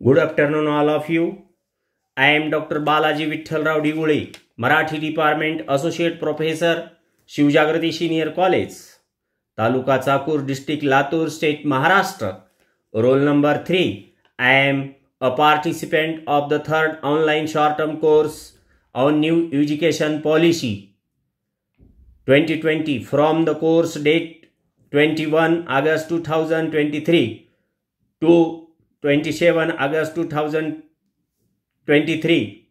Good afternoon, all of you. I am Dr. Balaji Vittalrao Digule, Marathi Department Associate Professor, Shivjagrati Senior College, Taluka Chakur District, Latur State, Maharashtra. Roll number 3. I am a participant of the third online short-term course on New Education Policy 2020 from the course date 21 August 2023 to 27 August 2023,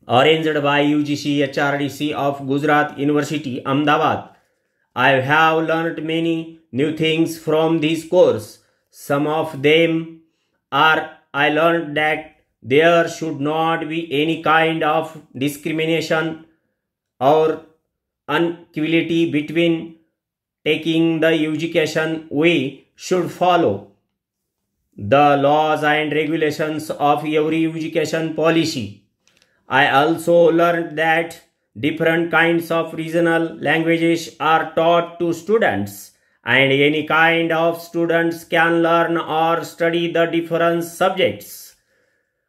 arranged by UGC HRDC of Gujarat University, Ahmedabad. I have learned many new things from this course. Some of them are I learned that there should not be any kind of discrimination or inequality between taking the education we should follow the laws and regulations of every education policy. I also learned that different kinds of regional languages are taught to students, and any kind of students can learn or study the different subjects.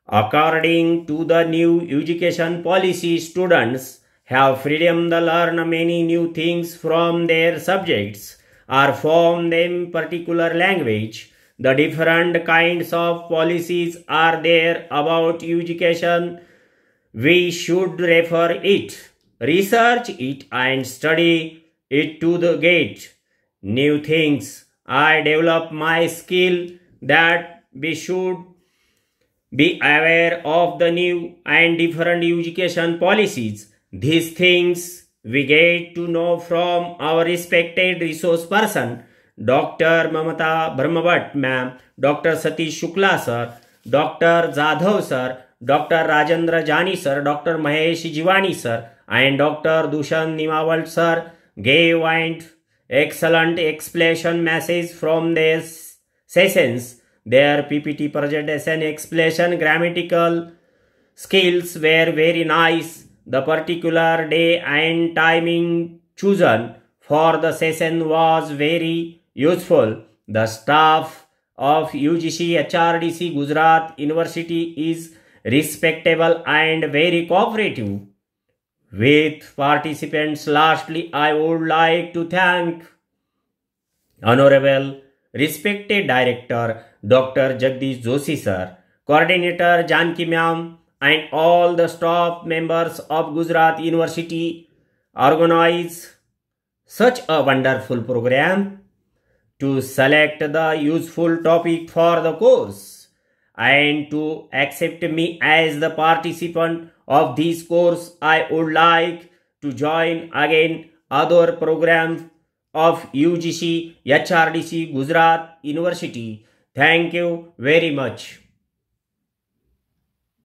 According to the new education policy, students have freedom to learn many new things from their subjects or from them particular language. The different kinds of policies are there about education. We should refer it, research it and study it to the get new things. I develop my skill that we should be aware of the new and different education policies. These things we get to know from our respected resource person, Dr. Mamata Brahmavat ma'am, Dr. Satish Shukla sir, Dr. Jadhav sir, Dr. Rajendra Jani sir, Dr. Mahesh Jivani sir, and Dr. Dushan Nimawal sir gave an excellent explanation message from their sessions. Their PPT presentation, explanation, grammatical skills were very nice. The particular day and timing chosen for the session was very useful. The staff of UGC HRDC Gujarat University is respectable and very cooperative with participants. Lastly, I would like to thank Honorable Respected Director Dr. Jagdish Joshi sir, Coordinator Janki ma'am, and all the staff members of Gujarat University organize such a wonderful program to select the useful topic for the course and to accept me as the participant of this course. I would like to join again other programs of UGC HRDC Gujarat University. Thank you very much.